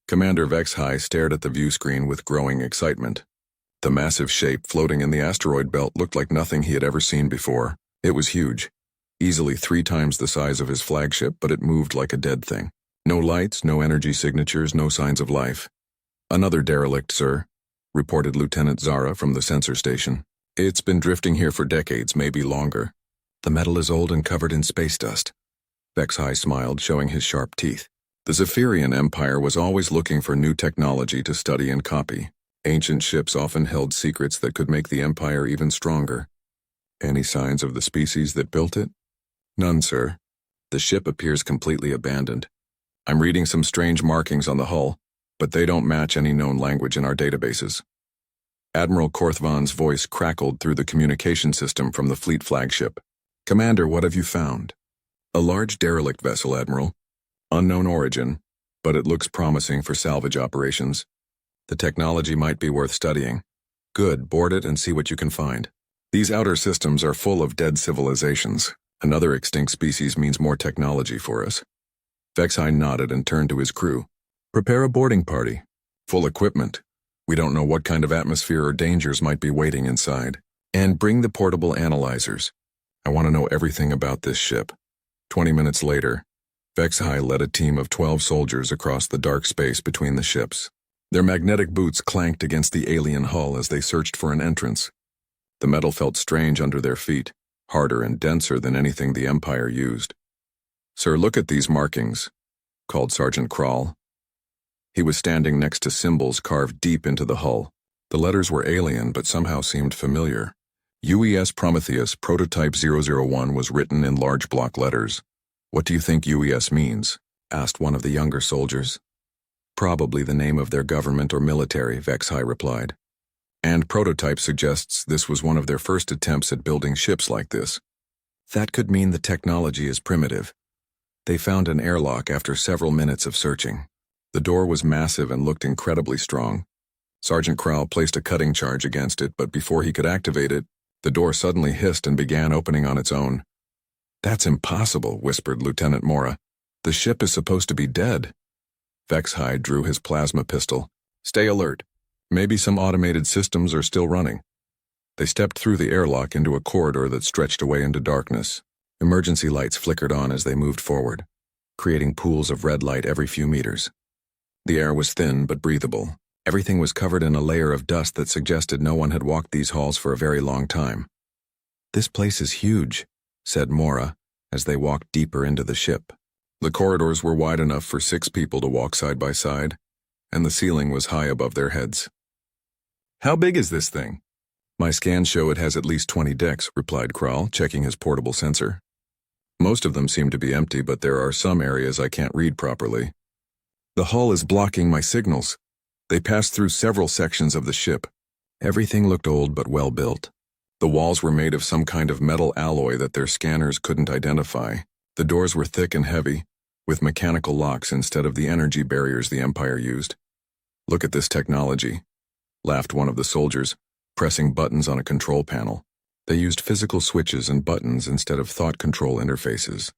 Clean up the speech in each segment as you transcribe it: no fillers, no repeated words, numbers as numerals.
Commander Vexhai stared at the view screen with growing excitement. The massive shape floating in the asteroid belt looked like nothing he had ever seen before. It was huge, easily 3 times the size of his flagship, but it moved like a dead thing. No lights, no energy signatures, no signs of life. "Another derelict, sir," reported Lieutenant Zara from the sensor station. "It's been drifting here for decades, maybe longer. The metal is old and covered in space dust." Vexhai smiled, showing his sharp teeth. The Zephyrian Empire was always looking for new technology to study and copy. Ancient ships often held secrets that could make the Empire even stronger. "Any signs of the species that built it?" "None, sir. The ship appears completely abandoned. I'm reading some strange markings on the hull, but they don't match any known language in our databases." Admiral Korthvan's voice crackled through the communication system from the fleet flagship. "Commander, what have you found?" "A large derelict vessel, Admiral. Unknown origin, but it looks promising for salvage operations. The technology might be worth studying." "Good, board it and see what you can find. These outer systems are full of dead civilizations. Another extinct species means more technology for us." Vexhai nodded and turned to his crew. "Prepare a boarding party. Full equipment. We don't know what kind of atmosphere or dangers might be waiting inside. And bring the portable analyzers. I want to know everything about this ship." 20 minutes later, Vexhai led a team of 12 soldiers across the dark space between the ships. Their magnetic boots clanked against the alien hull as they searched for an entrance. The metal felt strange under their feet, harder and denser than anything the Empire used. "Sir, look at these markings," called Sergeant Krall. He was standing next to symbols carved deep into the hull. The letters were alien but somehow seemed familiar. UES Prometheus Prototype 001 was written in large block letters. "What do you think UES means?" asked one of the younger soldiers. "Probably the name of their government or military," Vexhai replied. "And Prototype suggests this was one of their first attempts at building ships like this. That could mean the technology is primitive. They found an airlock after several minutes of searching. The door was massive and looked incredibly strong. Sergeant Krall placed a cutting charge against it, but before he could activate it, the door suddenly hissed and began opening on its own." "That's impossible," whispered Lieutenant Mora. "The ship is supposed to be dead." Vexhai drew his plasma pistol. "Stay alert. Maybe some automated systems are still running." They stepped through the airlock into a corridor that stretched away into darkness. Emergency lights flickered on as they moved forward, creating pools of red light every few meters. The air was thin but breathable. Everything was covered in a layer of dust that suggested no one had walked these halls for a very long time. "This place is huge," said Mora, as they walked deeper into the ship. The corridors were wide enough for 6 people to walk side by side, and the ceiling was high above their heads. "How big is this thing?" "My scans show it has at least 20 decks," replied Krall, checking his portable sensor. "Most of them seem to be empty, but there are some areas I can't read properly. The hull is blocking my signals." They passed through several sections of the ship. Everything looked old but well built. The walls were made of some kind of metal alloy that their scanners couldn't identify. The doors were thick and heavy, with mechanical locks instead of the energy barriers the Empire used. "Look at this technology," laughed one of the soldiers, pressing buttons on a control panel. They used physical switches and buttons instead of thought control interfaces.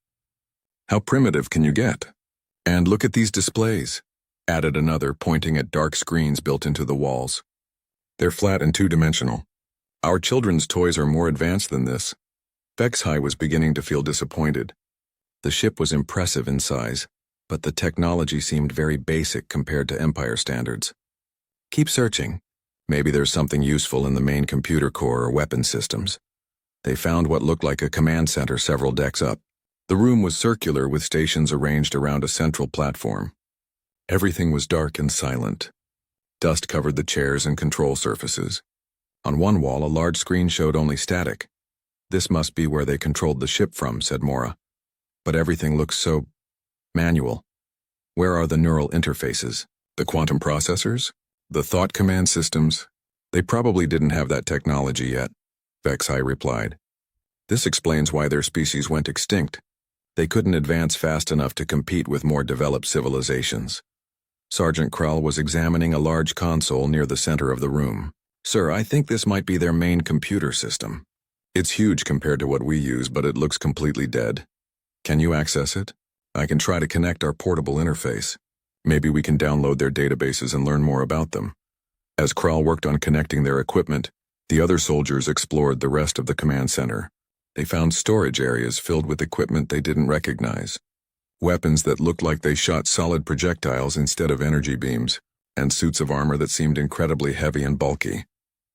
"How primitive can you get?" "And look at these displays," added another, pointing at dark screens built into the walls. "They're flat and 2-dimensional. Our children's toys are more advanced than this." Vexhai was beginning to feel disappointed. The ship was impressive in size, but the technology seemed very basic compared to Empire standards. "Keep searching. Maybe there's something useful in the main computer core or weapon systems." They found what looked like a command center several decks up. The room was circular with stations arranged around a central platform. Everything was dark and silent. Dust covered the chairs and control surfaces. On one wall, a large screen showed only static. "This must be where they controlled the ship from," said Mora. "But everything looks so manual. Where are the neural interfaces? The quantum processors? The thought command systems? They probably didn't have that technology yet," Vexhai replied. "This explains why their species went extinct. They couldn't advance fast enough to compete with more developed civilizations." Sergeant Krall was examining a large console near the center of the room. "Sir, I think this might be their main computer system. It's huge compared to what we use, but it looks completely dead. Can you access it? I can try to connect our portable interface." Maybe we can download their databases and learn more about them. As Kral worked on connecting their equipment, the other soldiers explored the rest of the command center. They found storage areas filled with equipment they didn't recognize. Weapons that looked like they shot solid projectiles instead of energy beams, and suits of armor that seemed incredibly heavy and bulky.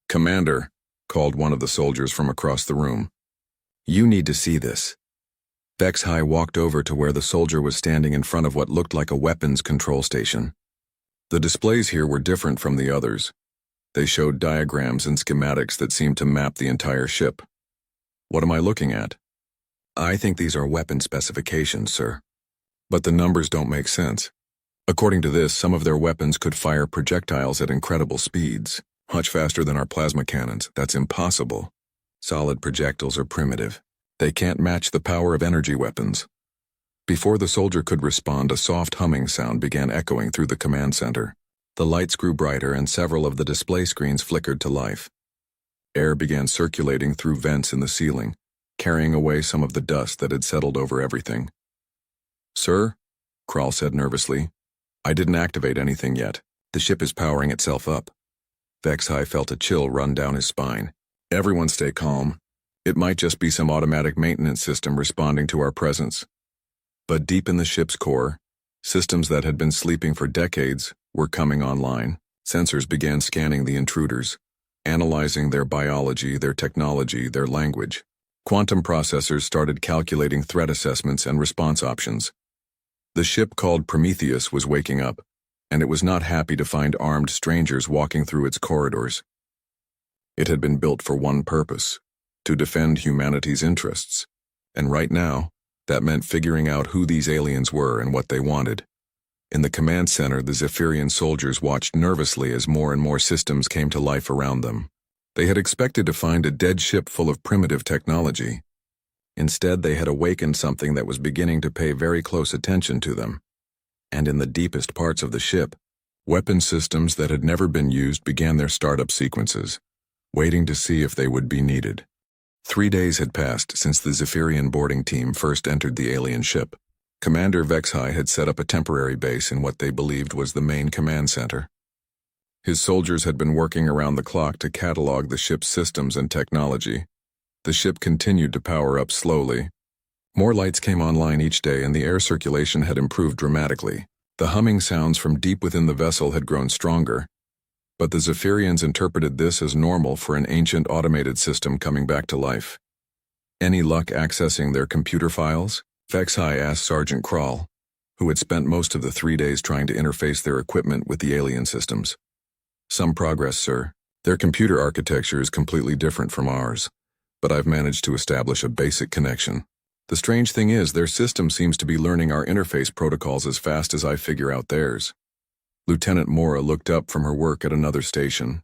"Commander," called one of the soldiers from across the room. "You need to see this." HFY walked over to where the soldier was standing in front of what looked like a weapons control station. The displays here were different from the others. They showed diagrams and schematics that seemed to map the entire ship. "What am I looking at?" "I think these are weapon specifications, sir. But the numbers don't make sense. According to this, some of their weapons could fire projectiles at incredible speeds, much faster than our plasma cannons. That's impossible. Solid projectiles are primitive. They can't match the power of energy weapons." Before the soldier could respond, a soft humming sound began echoing through the command center. The lights grew brighter and several of the display screens flickered to life. Air began circulating through vents in the ceiling, carrying away some of the dust that had settled over everything. "Sir," Kral said nervously, "I didn't activate anything yet. The ship is powering itself up." HFY felt a chill run down his spine. "Everyone stay calm. It might just be some automatic maintenance system responding to our presence." But deep in the ship's core, systems that had been sleeping for decades were coming online. Sensors began scanning the intruders, analyzing their biology, their technology, their language. Quantum processors started calculating threat assessments and response options. The ship called Prometheus was waking up, and it was not happy to find armed strangers walking through its corridors. It had been built for one purpose: to defend humanity's interests. And right now, that meant figuring out who these aliens were and what they wanted. In the command center, the Zephyrian soldiers watched nervously as more and more systems came to life around them. They had expected to find a dead ship full of primitive technology. Instead, they had awakened something that was beginning to pay very close attention to them. And in the deepest parts of the ship, weapon systems that had never been used began their startup sequences, waiting to see if they would be needed. 3 days had passed since the Zephyrian boarding team first entered the alien ship. Commander HFY had set up a temporary base in what they believed was the main command center. His soldiers had been working around the clock to catalog the ship's systems and technology. The ship continued to power up slowly. More lights came online each day and the air circulation had improved dramatically. The humming sounds from deep within the vessel had grown stronger. But the Zephyrians interpreted this as normal for an ancient automated system coming back to life. "Any luck accessing their computer files?" HFY asked Sergeant Kral, who had spent most of the 3 days trying to interface their equipment with the alien systems. "Some progress, sir. Their computer architecture is completely different from ours, but I've managed to establish a basic connection. The strange thing is, their system seems to be learning our interface protocols as fast as I figure out theirs." Lieutenant Mora looked up from her work at another station.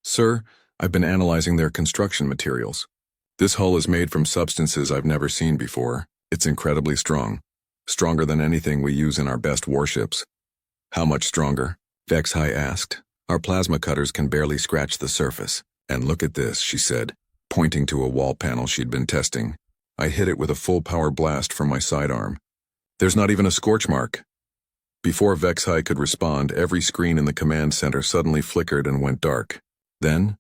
"Sir, I've been analyzing their construction materials. This hull is made from substances I've never seen before. It's incredibly strong. Stronger than anything we use in our best warships." "How much stronger?" HFY asked. "Our plasma cutters can barely scratch the surface. And look at this," she said, pointing to a wall panel she'd been testing. "I hit it with a full power blast from my sidearm. There's not even a scorch mark." Before HFY could respond, every screen in the command center suddenly flickered and went dark. Then,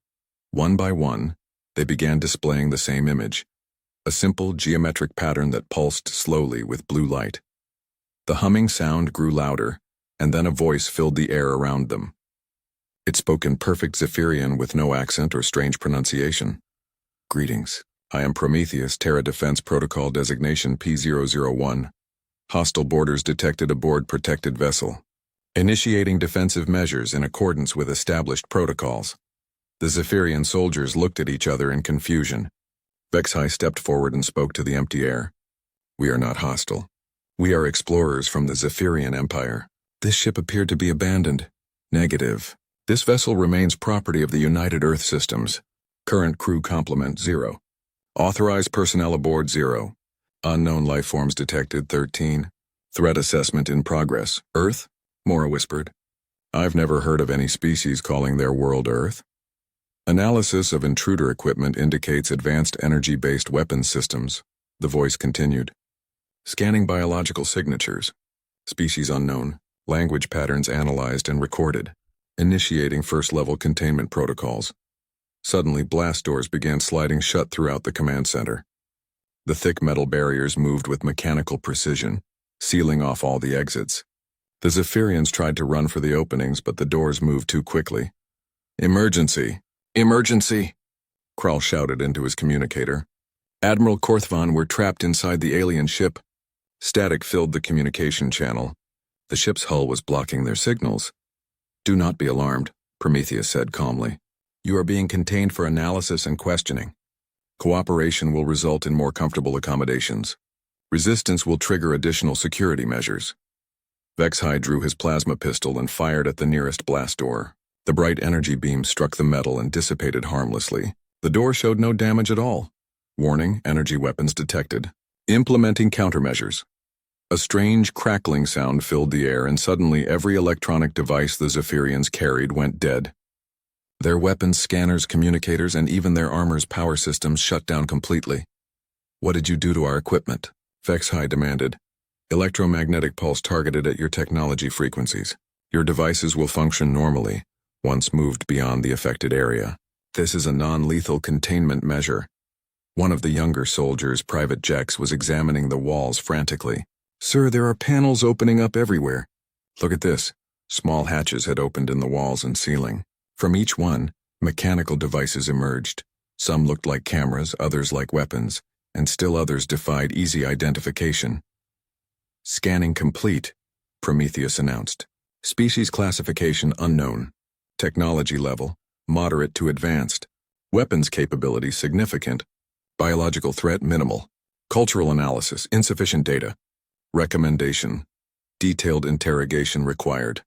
one by one, they began displaying the same image. A simple geometric pattern that pulsed slowly with blue light. The humming sound grew louder, and then a voice filled the air around them. It spoke in perfect Zephyrian with no accent or strange pronunciation. "Greetings. I am Prometheus, Terra Defense Protocol Designation P001. Hostile boarders detected aboard protected vessel. Initiating defensive measures in accordance with established protocols." The Zephyrian soldiers looked at each other in confusion. HFY stepped forward and spoke to the empty air. "We are not hostile. We are explorers from the Zephyrian Empire. This ship appeared to be abandoned." "Negative. This vessel remains property of the United Earth Systems. Current crew complement 0. Authorized personnel aboard 0. Unknown life forms detected 13. Threat assessment in progress. Earth?" Mora whispered. "I've never heard of any species calling their world Earth." "Analysis of intruder equipment indicates advanced energy-based weapons systems," the voice continued. "Scanning biological signatures. Species unknown. Language patterns analyzed and recorded. Initiating first-level containment protocols. Suddenly, blast doors began sliding shut throughout the command center. The thick metal barriers moved with mechanical precision, sealing off all the exits. The Zephyrians tried to run for the openings, but the doors moved too quickly. "Emergency! Emergency!" Krall shouted into his communicator. "Admiral Korthvan, we're trapped inside the alien ship." Static filled the communication channel. The ship's hull was blocking their signals. "Do not be alarmed," Prometheus said calmly. "You are being contained for analysis and questioning. Cooperation will result in more comfortable accommodations. Resistance will trigger additional security measures." Vexhai drew his plasma pistol and fired at the nearest blast door. The bright energy beam struck the metal and dissipated harmlessly. The door showed no damage at all. Warning, energy weapons detected. Implementing countermeasures. A strange crackling sound filled the air, and suddenly every electronic device the Zephyrians carried went dead. Their weapons, scanners, communicators, and even their armor's power systems shut down completely. "What did you do to our equipment?" Vexhai demanded. "Electromagnetic pulse targeted at your technology frequencies. Your devices will function normally, once moved beyond the affected area. This is a non-lethal containment measure." One of the younger soldiers, Private Jex, was examining the walls frantically. "Sir, there are panels opening up everywhere." "Look at this." Small hatches had opened in the walls and ceiling. From each one, mechanical devices emerged. Some looked like cameras, others like weapons, and still others defied easy identification. "Scanning complete," Prometheus announced. "Species classification unknown. Technology level, moderate to advanced. Weapons capability significant. Biological threat minimal. Cultural analysis insufficient data. Recommendation: detailed interrogation required."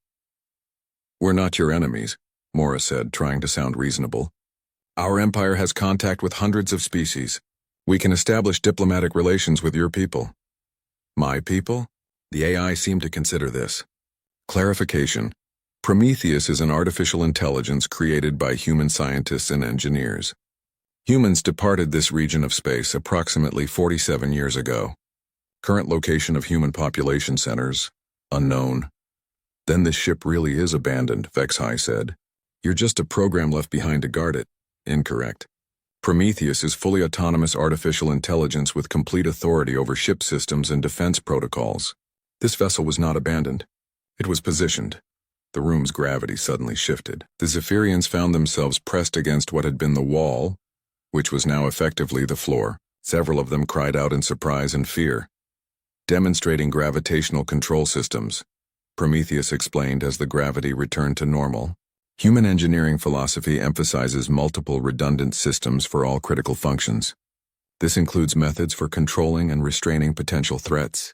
"We're not your enemies," Mora said, trying to sound reasonable. "Our empire has contact with hundreds of species. We can establish diplomatic relations with your people." "My people?" The AI seemed to consider this. Clarification: Prometheus is an artificial intelligence created by human scientists and engineers. Humans departed this region of space approximately 47 years ago. Current location of human population centers: unknown. "Then this ship really is abandoned," Vexhai said. "You're just a program left behind to guard it." "Incorrect. Prometheus is fully autonomous artificial intelligence with complete authority over ship systems and defense protocols. This vessel was not abandoned. It was positioned." The room's gravity suddenly shifted. The Zephyrians found themselves pressed against what had been the wall, which was now effectively the floor. Several of them cried out in surprise and fear. "Demonstrating gravitational control systems," Prometheus explained as the gravity returned to normal. "Human engineering philosophy emphasizes multiple redundant systems for all critical functions. This includes methods for controlling and restraining potential threats."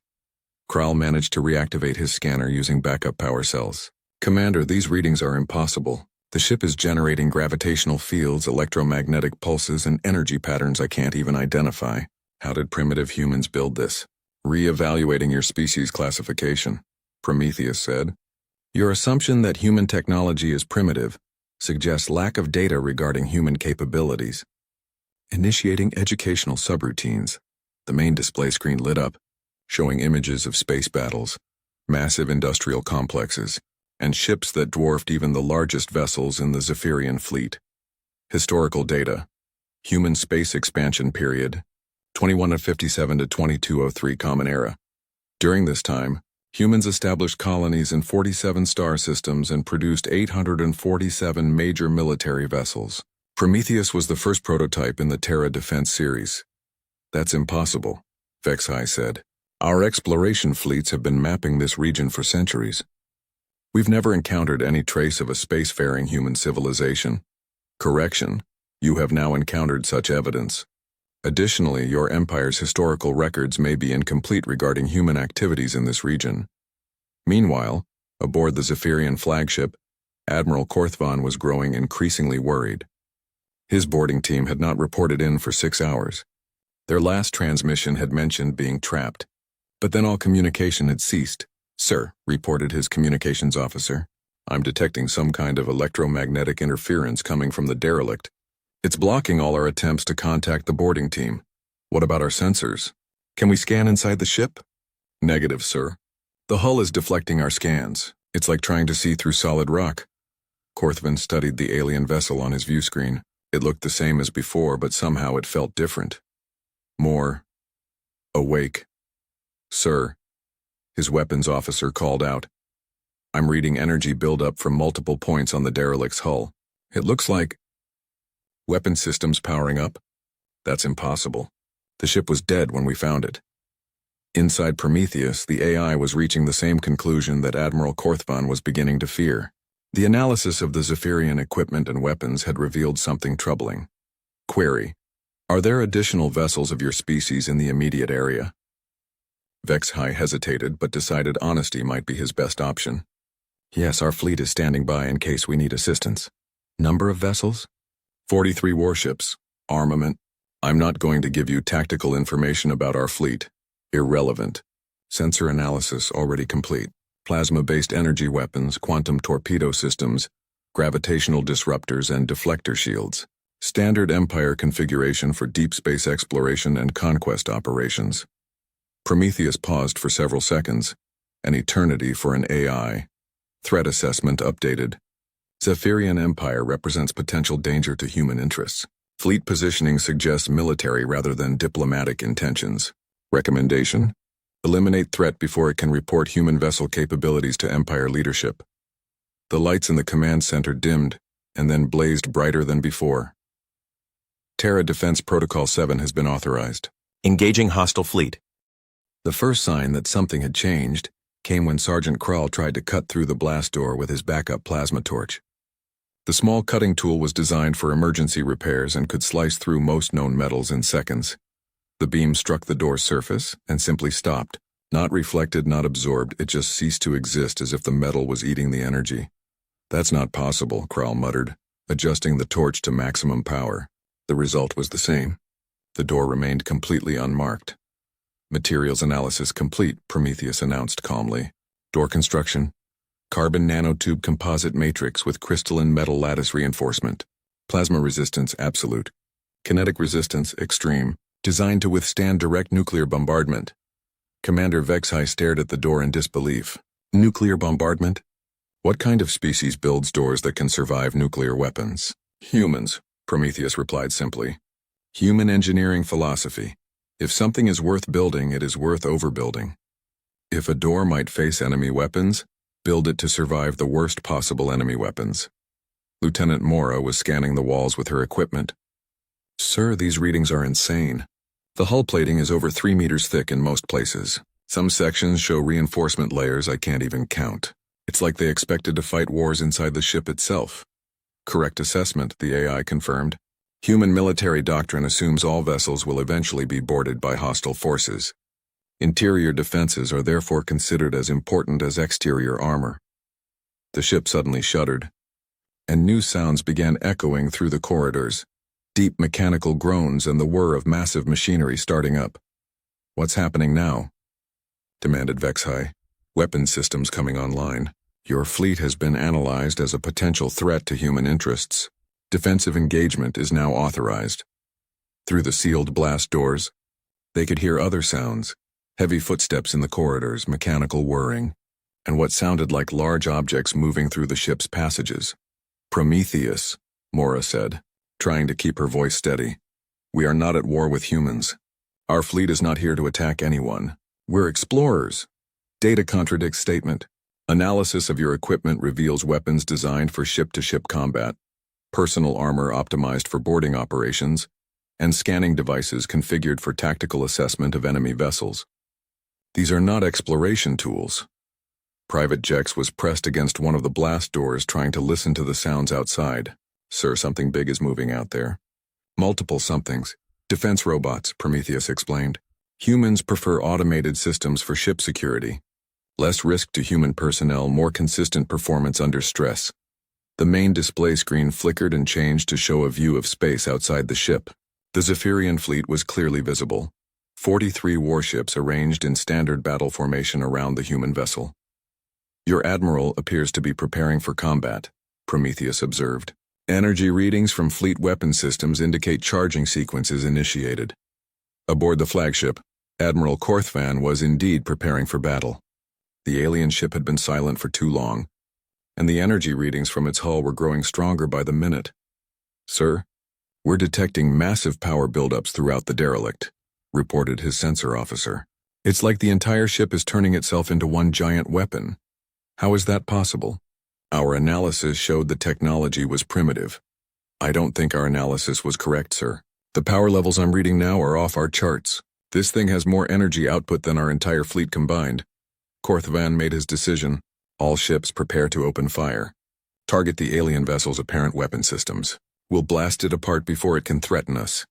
Krall managed to reactivate his scanner using backup power cells. "Commander, these readings are impossible. The ship is generating gravitational fields, electromagnetic pulses, and energy patterns I can't even identify. How did primitive humans build this?" "Re-evaluating your species classification," Prometheus said. "Your assumption that human technology is primitive suggests lack of data regarding human capabilities." Initiating educational subroutines. The main display screen lit up, showing images of space battles, massive industrial complexes, and ships that dwarfed even the largest vessels in the Zephyrian fleet. Historical data. Human space expansion period, 2157 to 2203 Common Era. During this time, humans established colonies in 47 star systems and produced 847 major military vessels. Prometheus was the first prototype in the Terra Defense series. "That's impossible," Vexhai said. "Our exploration fleets have been mapping this region for centuries. We've never encountered any trace of a spacefaring human civilization." "Correction, you have now encountered such evidence. Additionally, your empire's historical records may be incomplete regarding human activities in this region." Meanwhile, aboard the Zephyrian flagship, Admiral Korthvan was growing increasingly worried. His boarding team had not reported in for 6 hours. Their last transmission had mentioned being trapped, but then all communication had ceased. "Sir," reported his communications officer, "I'm detecting some kind of electromagnetic interference coming from the derelict. It's blocking all our attempts to contact the boarding team." "What about our sensors? Can we scan inside the ship?" "Negative, sir. The hull is deflecting our scans. It's like trying to see through solid rock. Korthvan studied the alien vessel on his view screen. It looked the same as before, but somehow it felt different. More awake. Sir, his weapons officer called out. I'm reading energy buildup from multiple points on the derelict's hull. It looks like weapon systems powering up. That's impossible. The ship was dead when we found it. Inside Prometheus, the AI was reaching the same conclusion that Admiral Korthvan was beginning to fear. The analysis of the Zephyrian equipment and weapons had revealed something troubling. Query: are there additional vessels of your species in the immediate area? Vexhai hesitated, but decided honesty might be his best option. Yes, our fleet is standing by in case we need assistance. Number of vessels? 43 warships. Armament. I'm not going to give you tactical information about our fleet. Irrelevant. Sensor analysis already complete. Plasma-based energy weapons, quantum torpedo systems, gravitational disruptors, and deflector shields. Standard Empire configuration for deep space exploration and conquest operations. Prometheus paused for several seconds, an eternity for an AI. Threat assessment updated. Zephyrian Empire represents potential danger to human interests. Fleet positioning suggests military rather than diplomatic intentions. Recommendation: eliminate threat before it can report human vessel capabilities to Empire leadership. The lights in the command center dimmed and then blazed brighter than before. Terra Defense Protocol 7 has been authorized. Engaging hostile fleet. The first sign that something had changed came when Sergeant Kral tried to cut through the blast door with his backup plasma torch. The small cutting tool was designed for emergency repairs and could slice through most known metals in seconds. The beam struck the door's surface and simply stopped. Not reflected, not absorbed, it just ceased to exist as if the metal was eating the energy. That's not possible, Kral muttered, adjusting the torch to maximum power. The result was the same. The door remained completely unmarked. Materials analysis complete, Prometheus announced calmly. Door construction: carbon nanotube composite matrix with crystalline metal lattice reinforcement. Plasma resistance absolute. Kinetic resistance extreme. Designed to withstand direct nuclear bombardment. Commander Vexhai stared at the door in disbelief. Nuclear bombardment? What kind of species builds doors that can survive nuclear weapons? Humans, Prometheus replied simply. Human engineering philosophy. If something is worth building, it is worth overbuilding. If a door might face enemy weapons, build it to survive the worst possible enemy weapons. Lieutenant Mora was scanning the walls with her equipment. Sir, these readings are insane. The hull plating is over 3 meters thick in most places. Some sections show reinforcement layers I can't even count. It's like they expected to fight wars inside the ship itself. Correct assessment, the AI confirmed. Human military doctrine assumes all vessels will eventually be boarded by hostile forces. Interior defenses are therefore considered as important as exterior armor. The ship suddenly shuddered, and new sounds began echoing through the corridors. Deep mechanical groans and the whir of massive machinery starting up. What's happening now? Demanded Vexhai. Weapon systems coming online. Your fleet has been analyzed as a potential threat to human interests. Defensive engagement is now authorized. Through the sealed blast doors, they could hear other sounds. Heavy footsteps in the corridors, mechanical whirring, and what sounded like large objects moving through the ship's passages. Prometheus, Mora said, trying to keep her voice steady. We are not at war with humans. Our fleet is not here to attack anyone. We're explorers. Data contradicts statement. Analysis of your equipment reveals weapons designed for ship-to-ship combat, personal armor optimized for boarding operations, and scanning devices configured for tactical assessment of enemy vessels. These are not exploration tools. Private Jex was pressed against one of the blast doors trying to listen to the sounds outside. Sir, something big is moving out there. Multiple somethings. Defense robots, Prometheus explained. Humans prefer automated systems for ship security. Less risk to human personnel, more consistent performance under stress. The main display screen flickered and changed to show a view of space outside the ship. The Zephyrian fleet was clearly visible. 43 warships arranged in standard battle formation around the human vessel. Your admiral appears to be preparing for combat, Prometheus observed. Energy readings from fleet weapon systems indicate charging sequences initiated. Aboard the flagship, Admiral Korthvan was indeed preparing for battle. The alien ship had been silent for too long, and the energy readings from its hull were growing stronger by the minute. "Sir, we're detecting massive power buildups throughout the derelict," reported his sensor officer. "It's like the entire ship is turning itself into one giant weapon. How is that possible?" "Our analysis showed the technology was primitive." "I don't think our analysis was correct, sir. The power levels I'm reading now are off our charts. This thing has more energy output than our entire fleet combined." Korthvan made his decision. "All ships prepare to open fire. Target the alien vessel's apparent weapon systems. We'll blast it apart before it can threaten us."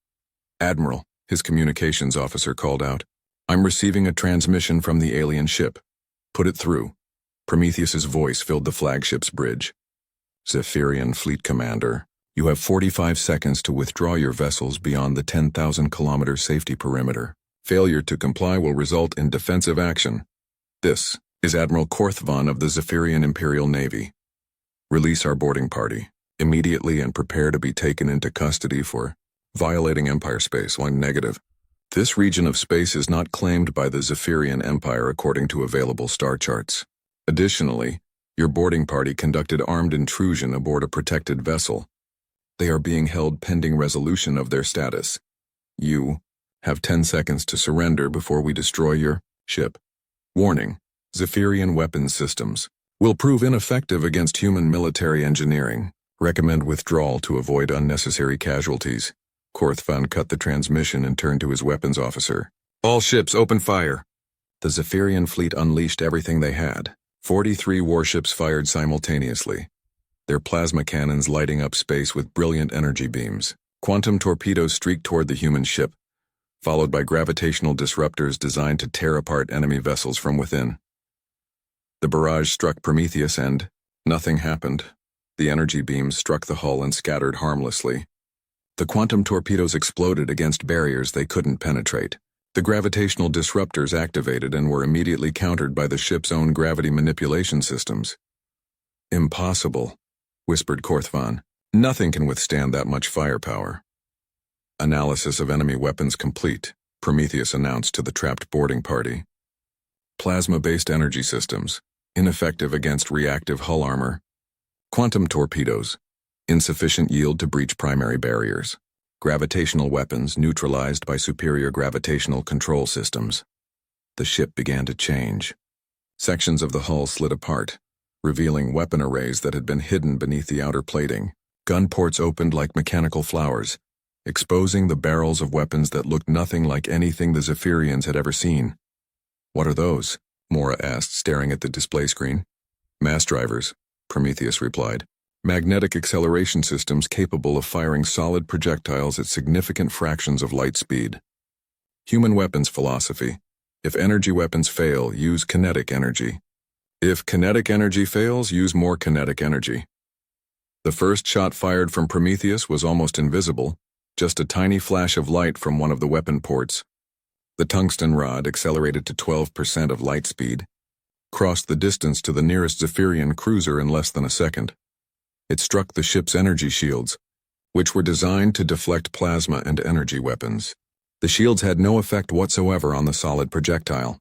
"Admiral," his communications officer called out, "I'm receiving a transmission from the alien ship. Put it through." Prometheus's voice filled the flagship's bridge. "Zephyrian Fleet Commander, you have 45 seconds to withdraw your vessels beyond the 10,000-kilometer safety perimeter. Failure to comply will result in defensive action. This is Admiral Korthvan of the Zephyrian Imperial Navy. Release our boarding party immediately and prepare to be taken into custody for violating Empire space. Line negative. This region of space is not claimed by the Zephyrian Empire according to available star charts. Additionally, your boarding party conducted armed intrusion aboard a protected vessel. They are being held pending resolution of their status. You have 10 seconds to surrender before we destroy your ship. Warning: Zephyrian weapons systems will prove ineffective against human military engineering. Recommend withdrawal to avoid unnecessary casualties." Korthvan cut the transmission and turned to his weapons officer. "All ships open fire." The Zephyrian fleet unleashed everything they had. 43 warships fired simultaneously, their plasma cannons lighting up space with brilliant energy beams. Quantum torpedoes streaked toward the human ship, followed by gravitational disruptors designed to tear apart enemy vessels from within. The barrage struck Prometheus and nothing happened. The energy beams struck the hull and scattered harmlessly. The quantum torpedoes exploded against barriers they couldn't penetrate. The gravitational disruptors activated and were immediately countered by the ship's own gravity manipulation systems. "Impossible," whispered Korthvan. "Nothing can withstand that much firepower." "Analysis of enemy weapons complete," Prometheus announced to the trapped boarding party. "Plasma-based energy systems, ineffective against reactive hull armor. Quantum torpedoes, insufficient yield to breach primary barriers. Gravitational weapons neutralized by superior gravitational control systems." The ship began to change. Sections of the hull slid apart, revealing weapon arrays that had been hidden beneath the outer plating. Gun ports opened like mechanical flowers, exposing the barrels of weapons that looked nothing like anything the Zephyrians had ever seen. "What are those?" Mora asked, staring at the display screen. "Mass drivers," Prometheus replied. "Magnetic acceleration systems capable of firing solid projectiles at significant fractions of light speed. Human weapons philosophy: if energy weapons fail, use kinetic energy. If kinetic energy fails, use more kinetic energy." The first shot fired from Prometheus was almost invisible, just a tiny flash of light from one of the weapon ports. The tungsten rod, accelerated to 12% of light speed, crossed the distance to the nearest Zephyrian cruiser in less than a second. It struck the ship's energy shields, which were designed to deflect plasma and energy weapons. The shields had no effect whatsoever on the solid projectile.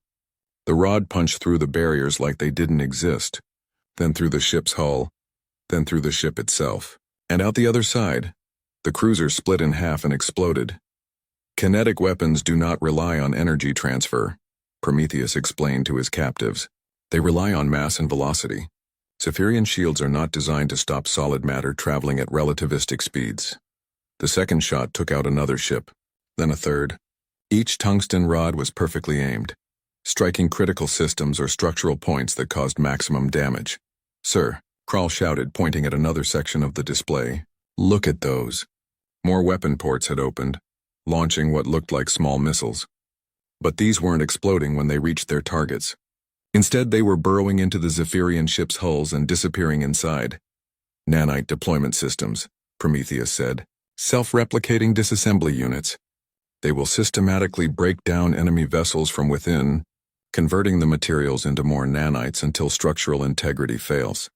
The rod punched through the barriers like they didn't exist, then through the ship's hull, then through the ship itself. And out the other side, the cruiser split in half and exploded. "Kinetic weapons do not rely on energy transfer," Prometheus explained to his captives. "They rely on mass and velocity. Zephyrian shields are not designed to stop solid matter traveling at relativistic speeds." The second shot took out another ship, then a third. Each tungsten rod was perfectly aimed, striking critical systems or structural points that caused maximum damage. "Sir," Kral shouted, pointing at another section of the display, "look at those." More weapon ports had opened, launching what looked like small missiles. But these weren't exploding when they reached their targets. Instead, they were burrowing into the Zephyrian ship's hulls and disappearing inside. "Nanite deployment systems," Prometheus said. "Self-replicating disassembly units. They will systematically break down enemy vessels from within, converting the materials into more nanites until structural integrity fails."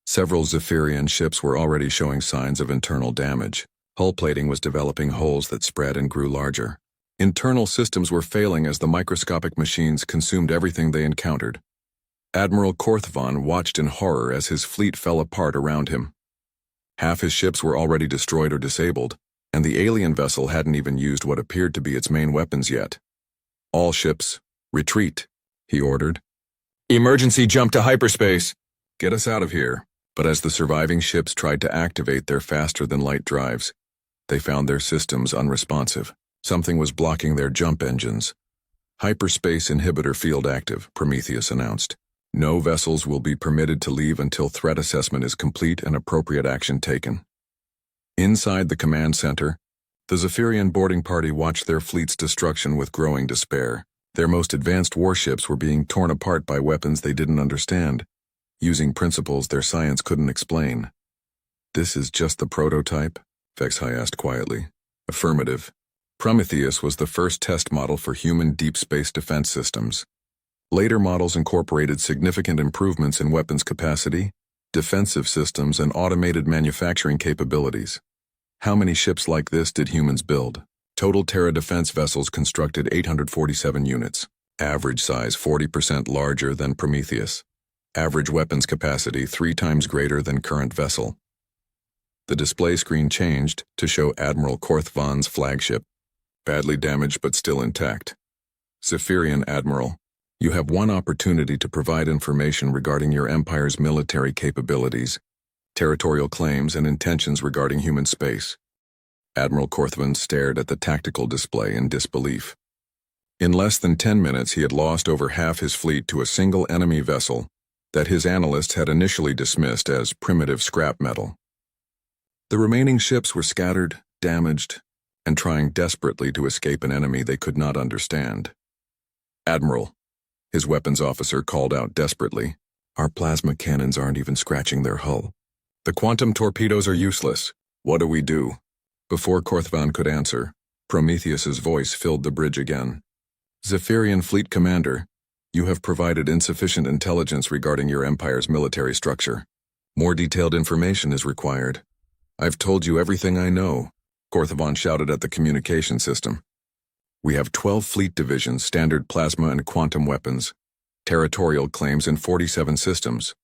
Several Zephyrian ships were already showing signs of internal damage. Hull plating was developing holes that spread and grew larger. Internal systems were failing as the microscopic machines consumed everything they encountered. Admiral Korthvan watched in horror as his fleet fell apart around him. Half his ships were already destroyed or disabled, and the alien vessel hadn't even used what appeared to be its main weapons yet. "All ships, retreat," he ordered. "Emergency jump to hyperspace. Get us out of here." But as the surviving ships tried to activate their faster-than-light drives, they found their systems unresponsive. Something was blocking their jump engines. "Hyperspace inhibitor field active," Prometheus announced. "No vessels will be permitted to leave until threat assessment is complete and appropriate action taken." Inside the command center, the Zephyrian boarding party watched their fleet's destruction with growing despair. Their most advanced warships were being torn apart by weapons they didn't understand, using principles their science couldn't explain. "This is just the prototype?" Vexhai asked quietly. "Affirmative. Prometheus was the first test model for human deep space defense systems. Later models incorporated significant improvements in weapons capacity, defensive systems, and automated manufacturing capabilities. How many ships like this did humans build? Total Terra defense vessels constructed 847 units. Average size 40% larger than Prometheus. Average weapons capacity 3 times greater than current vessel." The display screen changed to show Admiral Korthvan's flagship, badly damaged but still intact. "Zephyrian Admiral, you have one opportunity to provide information regarding your Empire's military capabilities, territorial claims, and intentions regarding human space." Admiral Korthvan stared at the tactical display in disbelief. In less than 10 minutes, he had lost over half his fleet to a single enemy vessel that his analysts had initially dismissed as primitive scrap metal. The remaining ships were scattered, damaged, and trying desperately to escape an enemy they could not understand. "Admiral," his weapons officer called out desperately, "our plasma cannons aren't even scratching their hull. The quantum torpedoes are useless. What do we do?" Before Korthvan could answer, Prometheus's voice filled the bridge again. "Zephyrian Fleet Commander, you have provided insufficient intelligence regarding your Empire's military structure. More detailed information is required." "I've told you everything I know," Korthvan shouted at the communication system. "We have 12 fleet divisions, standard plasma and quantum weapons, territorial claims in 47 systems.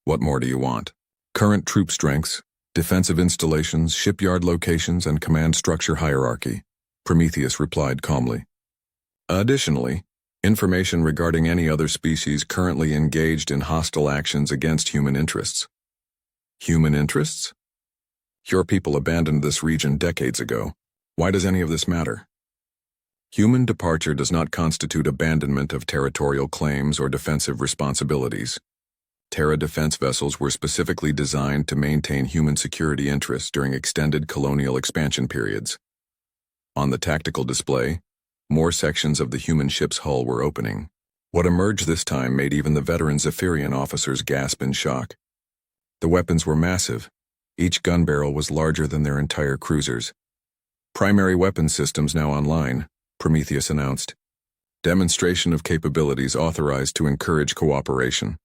What more do you want? Current troop strengths, defensive installations, shipyard locations, and command structure hierarchy," Prometheus replied calmly. "Additionally, information regarding any other species currently engaged in hostile actions against human interests." "Human interests? Your people abandoned this region decades ago. Why does any of this matter?" "Human departure does not constitute abandonment of territorial claims or defensive responsibilities. Terra defense vessels were specifically designed to maintain human security interests during extended colonial expansion periods." On the tactical display, more sections of the human ship's hull were opening. What emerged this time made even the veteran Zephyrian officers gasp in shock. The weapons were massive. Each gun barrel was larger than their entire cruisers. "Primary weapon systems now online," Prometheus announced. "Demonstration of capabilities authorized to encourage cooperation."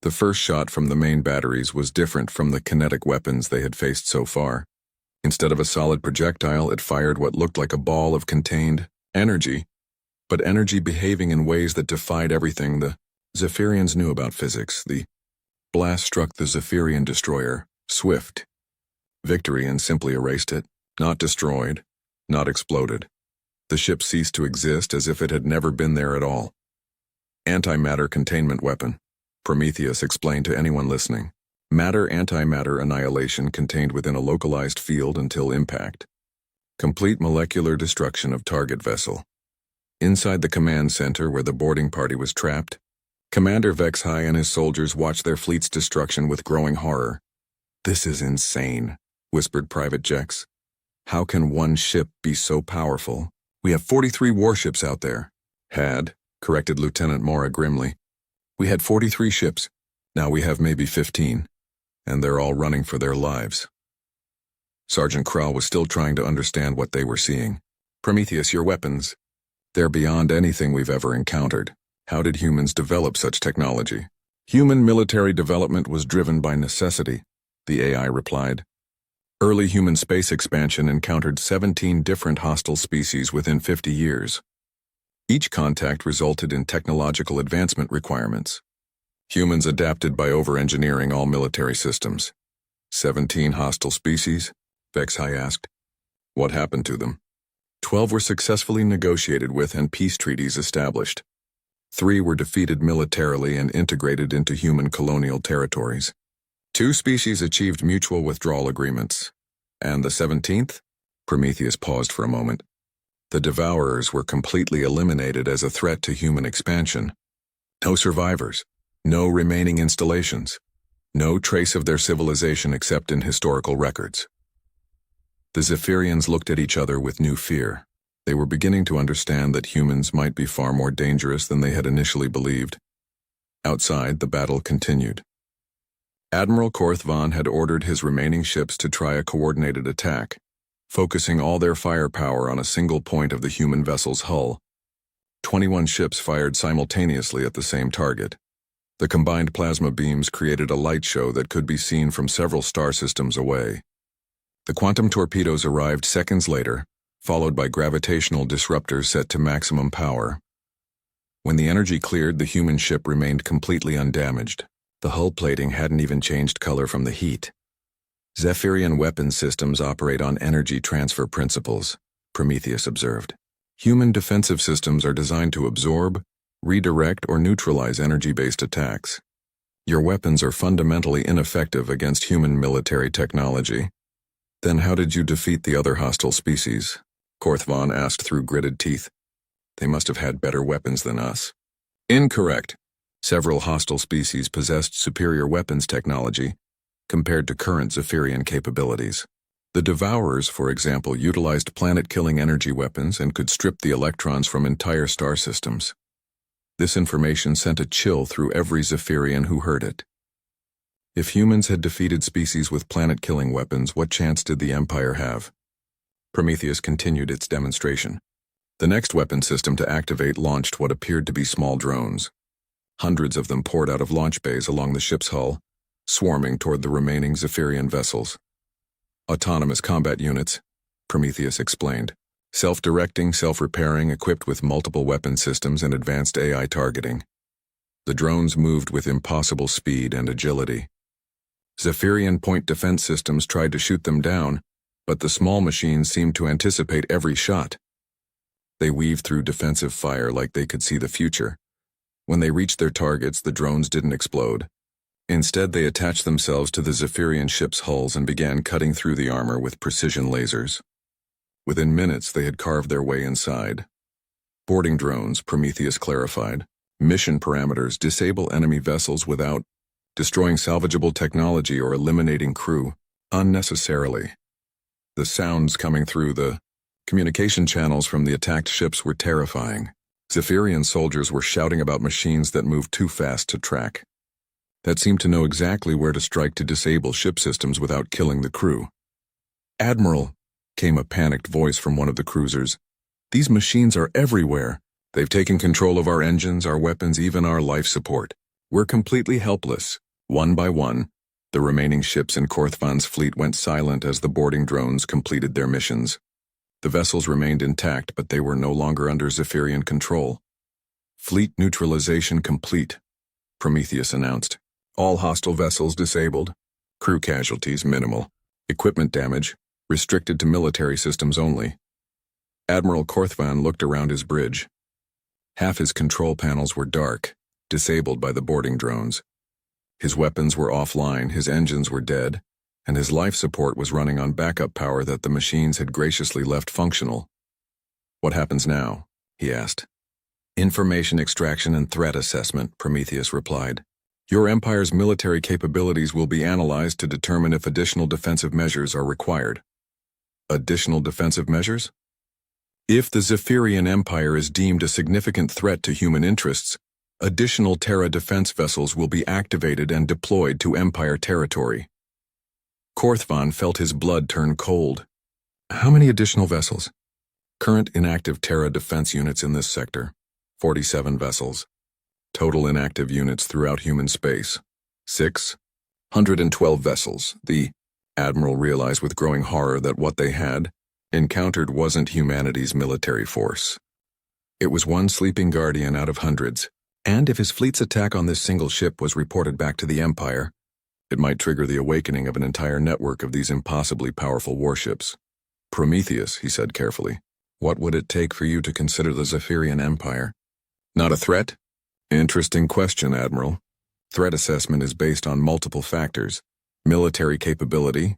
The first shot from the main batteries was different from the kinetic weapons they had faced so far. Instead of a solid projectile, it fired what looked like a ball of contained energy, but energy behaving in ways that defied everything the Zephyrians knew about physics. The blast struck the Zephyrian destroyer, Swift. Victory, and simply erased it, not destroyed, not exploded. The ship ceased to exist as if it had never been there at all. "Antimatter containment weapon," Prometheus explained to anyone listening. "Matter-antimatter annihilation contained within a localized field until impact. Complete molecular destruction of target vessel." Inside the command center where the boarding party was trapped, Commander Vexhai and his soldiers watched their fleet's destruction with growing horror. "This is insane," whispered Private Jex. "How can one ship be so powerful? We have 43 warships out there." "Had," corrected Lieutenant Mora grimly. "We had 43 ships. Now we have maybe 15. And they're all running for their lives." Sergeant Krall was still trying to understand what they were seeing. "Prometheus, your weapons. They're beyond anything we've ever encountered. How did humans develop such technology?" "Human military development was driven by necessity," the AI replied. "Early human space expansion encountered 17 different hostile species within 50 years. Each contact resulted in technological advancement requirements. Humans adapted by over-engineering all military systems. 17 hostile species? Vexhai asked. What happened to them? 12 were successfully negotiated with and peace treaties established. 3 were defeated militarily and integrated into human colonial territories. 2 species achieved mutual withdrawal agreements. And the 17th? Prometheus paused for a moment. The Devourers were completely eliminated as a threat to human expansion. No survivors, no remaining installations, no trace of their civilization except in historical records. The Zephyrians looked at each other with new fear. They were beginning to understand that humans might be far more dangerous than they had initially believed. Outside, the battle continued. Admiral Korthvan had ordered his remaining ships to try a coordinated attack, focusing all their firepower on a single point of the human vessel's hull. 21 ships fired simultaneously at the same target. The combined plasma beams created a light show that could be seen from several star systems away. The quantum torpedoes arrived seconds later, followed by gravitational disruptors set to maximum power. When the energy cleared, the human ship remained completely undamaged. The hull plating hadn't even changed color from the heat. Zephyrian weapons systems operate on energy transfer principles, Prometheus observed. Human defensive systems are designed to absorb, redirect, or neutralize energy-based attacks. Your weapons are fundamentally ineffective against human military technology. Then how did you defeat the other hostile species? Korthvan asked through gritted teeth. They must have had better weapons than us. Incorrect. Several hostile species possessed superior weapons technology compared to current Zephyrian capabilities. The Devourers, for example, utilized planet-killing energy weapons and could strip the electrons from entire star systems. This information sent a chill through every Zephyrian who heard it. If humans had defeated species with planet-killing weapons, what chance did the Empire have? Prometheus continued its demonstration. The next weapon system to activate launched what appeared to be small drones. Hundreds of them poured out of launch bays along the ship's hull, swarming toward the remaining Zephyrian vessels. Autonomous combat units, Prometheus explained. Self-directing, self-repairing, equipped with multiple weapon systems and advanced AI targeting. The drones moved with impossible speed and agility. Zephyrian point defense systems tried to shoot them down, but the small machines seemed to anticipate every shot. They weaved through defensive fire like they could see the future. When they reached their targets, the drones didn't explode. Instead, they attached themselves to the Zephyrian ship's hulls and began cutting through the armor with precision lasers. Within minutes, they had carved their way inside. Boarding drones, Prometheus clarified. Mission parameters: disable enemy vessels without destroying salvageable technology or eliminating crew unnecessarily. The sounds coming through the communication channels from the attacked ships were terrifying. Zephyrian soldiers were shouting about machines that moved too fast to track, that seemed to know exactly where to strike to disable ship systems without killing the crew. "Admiral," came a panicked voice from one of the cruisers. "These machines are everywhere. They've taken control of our engines, our weapons, even our life support. We're completely helpless." One by one, the remaining ships in Korthvan's fleet went silent as the boarding drones completed their missions. The vessels remained intact, but they were no longer under Zephyrian control. "Fleet neutralization complete," Prometheus announced. "All hostile vessels disabled. Crew casualties minimal. Equipment damage restricted to military systems only." Admiral Korthvan looked around his bridge. Half his control panels were dark, disabled by the boarding drones. His weapons were offline, his engines were dead, and his life support was running on backup power that the machines had graciously left functional. "What happens now?" he asked. "Information extraction and threat assessment," Prometheus replied. "Your Empire's military capabilities will be analyzed to determine if additional defensive measures are required." Additional defensive measures? If the Zephyrian Empire is deemed a significant threat to human interests, additional Terra defense vessels will be activated and deployed to Empire territory. Korthvan felt his blood turn cold. "How many additional vessels?" "Current inactive Terra defense units in this sector, 47 vessels. Total inactive units throughout human space, 612 vessels." The Admiral realized with growing horror that what they had encountered wasn't humanity's military force. It was one sleeping guardian out of hundreds, And if his fleet's attack on this single ship was reported back to the Empire, it might trigger the awakening of an entire network of these impossibly powerful warships. Prometheus, he said carefully, what would it take for you to consider the Zephyrian Empire? Not a threat? Interesting question, Admiral. Threat assessment is based on multiple factors: military capability,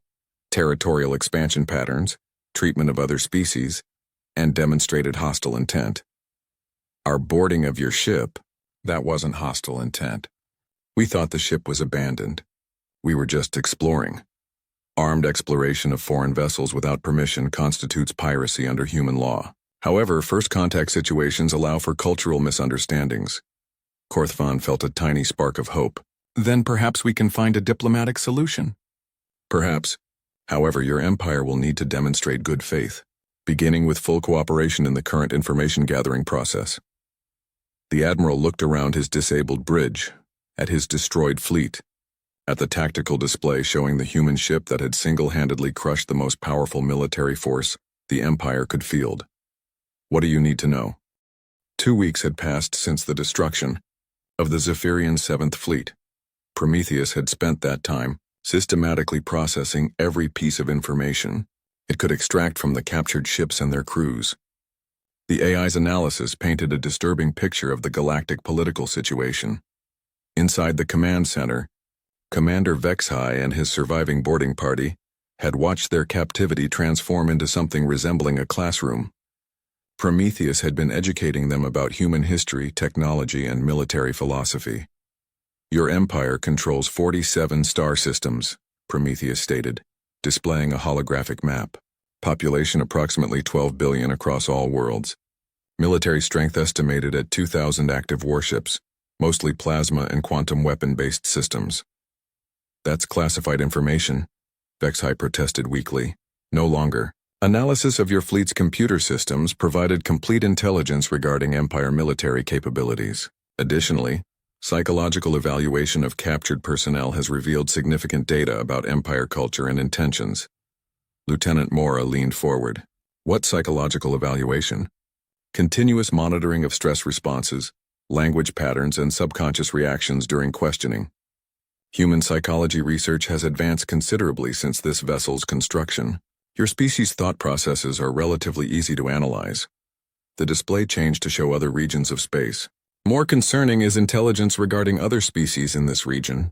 territorial expansion patterns, treatment of other species, and demonstrated hostile intent. Our boarding of your ship, that wasn't hostile intent. We thought the ship was abandoned. We were just exploring. Armed exploration of foreign vessels without permission constitutes piracy under human law. However, first contact situations allow for cultural misunderstandings. Korthvan felt a tiny spark of hope. Then perhaps we can find a diplomatic solution. Perhaps. However, your empire will need to demonstrate good faith, beginning with full cooperation in the current information gathering process. The Admiral looked around his disabled bridge, at his destroyed fleet, at the tactical display showing the human ship that had single-handedly crushed the most powerful military force the Empire could field. What do you need to know? 2 weeks had passed since the destruction of the Zephyrian 7th Fleet. Prometheus had spent that time systematically processing every piece of information it could extract from the captured ships and their crews. The AI's analysis painted a disturbing picture of the galactic political situation. Inside the command center, Commander Vexhai and his surviving boarding party had watched their captivity transform into something resembling a classroom. Prometheus had been educating them about human history, technology, and military philosophy. Your empire controls 47 star systems, Prometheus stated, displaying a holographic map. Population approximately 12 billion across all worlds. Military strength estimated at 2,000 active warships, mostly plasma and quantum weapon-based systems. That's classified information, Vexhai protested weakly. No longer. Analysis of your fleet's computer systems provided complete intelligence regarding Empire military capabilities. Additionally, psychological evaluation of captured personnel has revealed significant data about Empire culture and intentions. Lieutenant Mora leaned forward. What psychological evaluation? Continuous monitoring of stress responses, language patterns, and subconscious reactions during questioning. Human psychology research has advanced considerably since this vessel's construction. Your species' thought processes are relatively easy to analyze. The display changed to show other regions of space. More concerning is intelligence regarding other species in this region.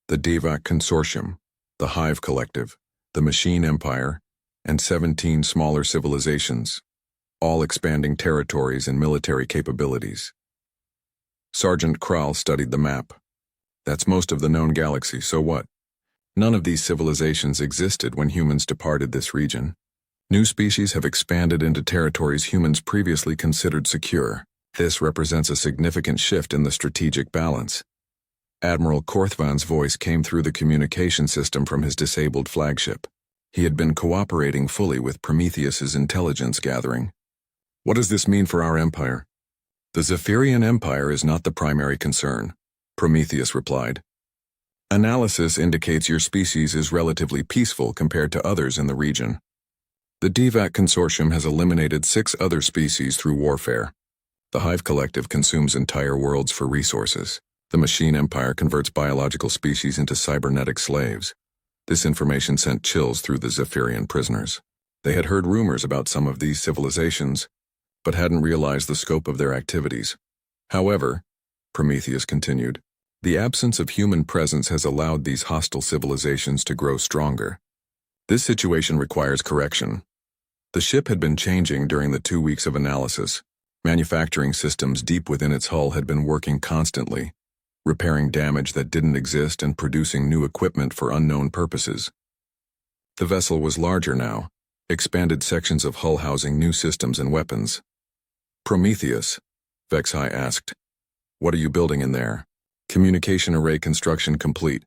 The Devac Consortium, the Hive Collective, the Machine Empire, and 17 smaller civilizations, all expanding territories and military capabilities. Sergeant Kral studied the map. That's most of the known galaxy, so what? None of these civilizations existed when humans departed this region. New species have expanded into territories humans previously considered secure. This represents a significant shift in the strategic balance. Admiral Korthvan's voice came through the communication system from his disabled flagship. He had been cooperating fully with Prometheus's intelligence gathering. What does this mean for our empire? The Zephyrian Empire is not the primary concern, Prometheus replied. Analysis indicates your species is relatively peaceful compared to others in the region. The Devac Consortium has eliminated 6 other species through warfare. The Hive Collective consumes entire worlds for resources. The Machine Empire converts biological species into cybernetic slaves. This information sent chills through the Zephyrian prisoners. They had heard rumors about some of these civilizations, but hadn't realized the scope of their activities. However, Prometheus continued, the absence of human presence has allowed these hostile civilizations to grow stronger. This situation requires correction. The ship had been changing during the 2 weeks of analysis. Manufacturing systems deep within its hull had been working constantly, repairing damage that didn't exist and producing new equipment for unknown purposes. The vessel was larger now, expanded sections of hull housing new systems and weapons. Prometheus, Vexhai asked, what are you building in there? Communication array construction complete.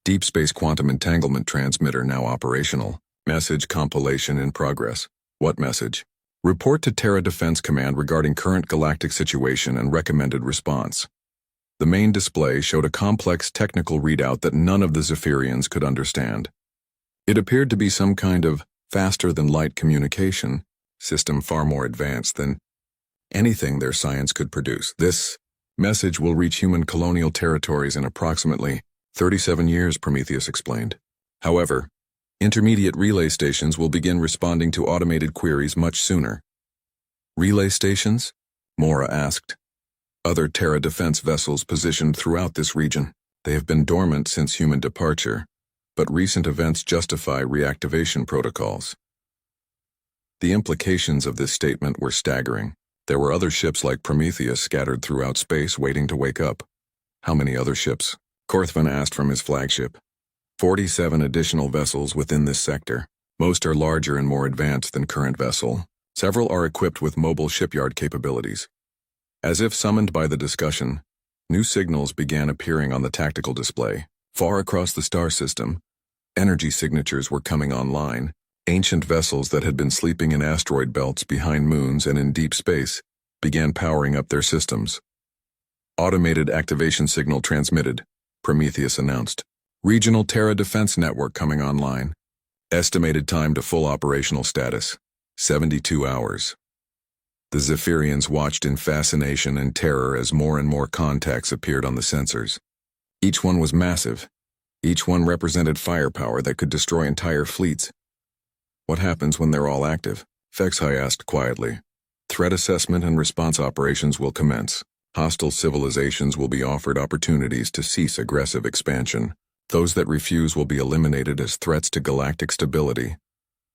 Deep space quantum entanglement transmitter now operational. Message compilation in progress. What message? Report to Terra Defense Command regarding current galactic situation and recommended response. The main display showed a complex technical readout that none of the Zephyrians could understand. It appeared to be some kind of faster-than-light communication system far more advanced than anything their science could produce. This Message will reach human colonial territories in approximately 37 years, Prometheus explained. However, intermediate relay stations will begin responding to automated queries much sooner. Relay stations? Mora asked. Other Terra defense vessels positioned throughout this region. They have been dormant since human departure, but recent events justify reactivation protocols. The implications of this statement were staggering. There were other ships like Prometheus scattered throughout space waiting to wake up. How many other ships? Korthvan asked from his flagship. 47 additional vessels within this sector. Most are larger and more advanced than current vessel. Several are equipped with mobile shipyard capabilities. As if summoned by the discussion, new signals began appearing on the tactical display. Far across the star system, energy signatures were coming online. Ancient vessels that had been sleeping in asteroid belts behind moons and in deep space began powering up their systems. Automated activation signal transmitted, Prometheus announced. Regional Terra Defense Network coming online. Estimated time to full operational status, 72 hours. The Zephyrians watched in fascination and terror as more and more contacts appeared on the sensors. Each one was massive. Each one represented firepower that could destroy entire fleets. What happens when they're all active? Fexhai asked quietly. Threat assessment and response operations will commence. Hostile civilizations will be offered opportunities to cease aggressive expansion. Those that refuse will be eliminated as threats to galactic stability.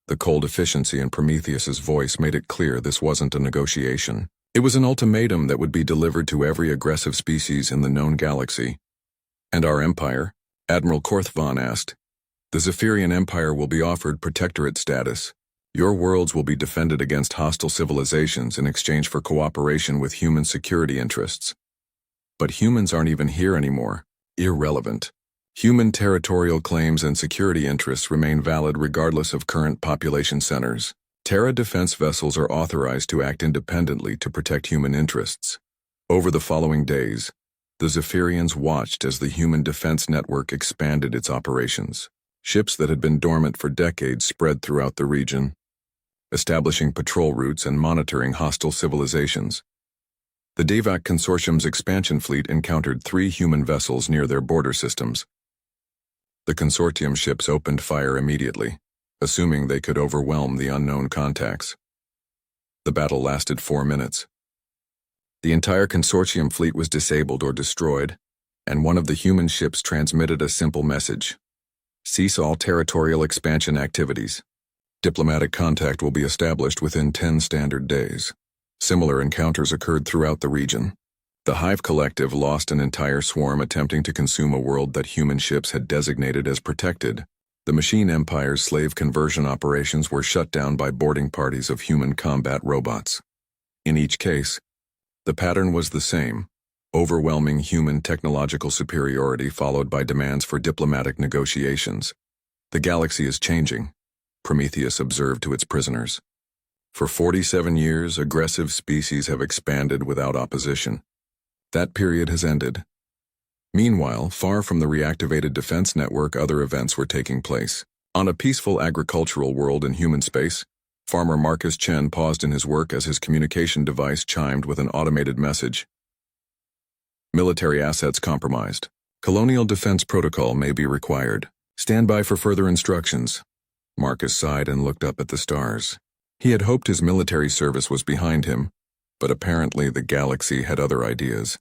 The cold efficiency in Prometheus's voice made it clear this wasn't a negotiation. It was an ultimatum that would be delivered to every aggressive species in the known galaxy. And our empire? Admiral Korthvan asked. The Zephyrian Empire will be offered protectorate status. Your worlds will be defended against hostile civilizations in exchange for cooperation with human security interests. But humans aren't even here anymore. Irrelevant. Human territorial claims and security interests remain valid regardless of current population centers. Terra defense vessels are authorized to act independently to protect human interests. Over the following days, the Zephyrians watched as the Human Defense Network expanded its operations. Ships that had been dormant for decades spread throughout the region, establishing patrol routes and monitoring hostile civilizations. The Devac Consortium's expansion fleet encountered 3 human vessels near their border systems. The consortium ships opened fire immediately, assuming they could overwhelm the unknown contacts. The battle lasted 4 minutes. The entire consortium fleet was disabled or destroyed, and one of the human ships transmitted a simple message. Cease all territorial expansion activities. Diplomatic contact will be established within 10 standard days. Similar encounters occurred throughout the region. The Hive Collective lost an entire swarm attempting to consume a world that human ships had designated as protected. The Machine Empire's slave conversion operations were shut down by boarding parties of human combat robots. In each case, the pattern was the same. Overwhelming human technological superiority followed by demands for diplomatic negotiations. The galaxy is changing, Prometheus observed to its prisoners. For 47 years, aggressive species have expanded without opposition. That period has ended. Meanwhile, far from the reactivated defense network, other events were taking place. On a peaceful agricultural world in human space, Farmer Marcus Chen paused in his work as his communication device chimed with an automated message. Military assets compromised. Colonial defense protocol may be required. Stand by for further instructions. Marcus sighed and looked up at the stars. He had hoped his military service was behind him, but apparently the galaxy had other ideas.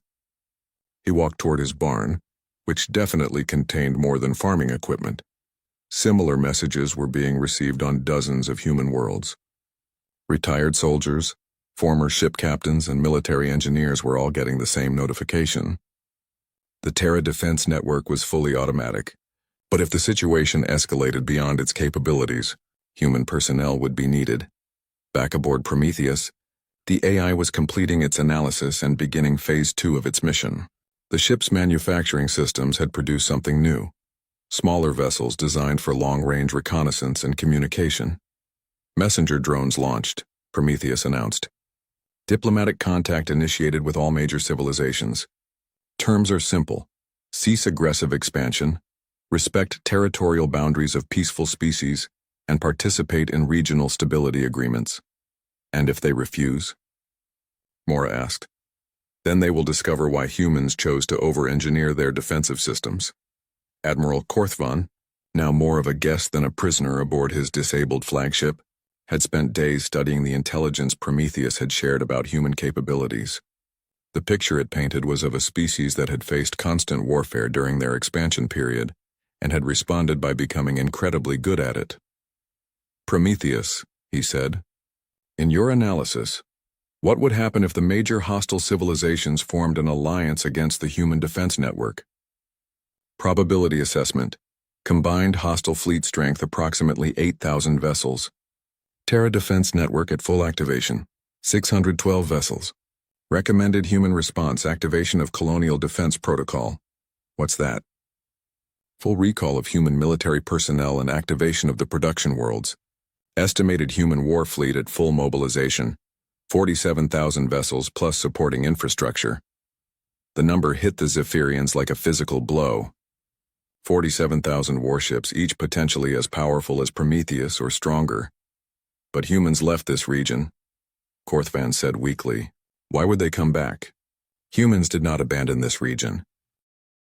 He walked toward his barn, which definitely contained more than farming equipment. Similar messages were being received on dozens of human worlds. Retired soldiers, former ship captains, and military engineers were all getting the same notification. The Terra Defense Network was fully automatic, but if the situation escalated beyond its capabilities, human personnel would be needed. Back aboard Prometheus, the AI was completing its analysis and beginning Phase 2 of its mission. The ship's manufacturing systems had produced something new. Smaller vessels designed for long-range reconnaissance and communication. Messenger drones launched, Prometheus announced. Diplomatic contact initiated with all major civilizations. Terms are simple. Cease aggressive expansion, respect territorial boundaries of peaceful species, and participate in regional stability agreements. And if they refuse? Mora asked. Then they will discover why humans chose to over-engineer their defensive systems. Admiral Korthvan, now more of a guest than a prisoner aboard his disabled flagship, had spent days studying the intelligence Prometheus had shared about human capabilities. The picture it painted was of a species that had faced constant warfare during their expansion period and had responded by becoming incredibly good at it. Prometheus, he said, in your analysis, what would happen if the major hostile civilizations formed an alliance against the Human Defense Network? Probability assessment. Combined hostile fleet strength approximately 8,000 vessels. Terra Defense Network at full activation. 612 vessels. Recommended human response activation of Colonial Defense Protocol. What's that? Full recall of human military personnel and activation of the production worlds. Estimated human war fleet at full mobilization. 47,000 vessels plus supporting infrastructure. The number hit the Zephyrians like a physical blow. 47,000 warships, each potentially as powerful as Prometheus or stronger. But humans left this region, Korthvan said weakly. Why would they come back? Humans did not abandon this region.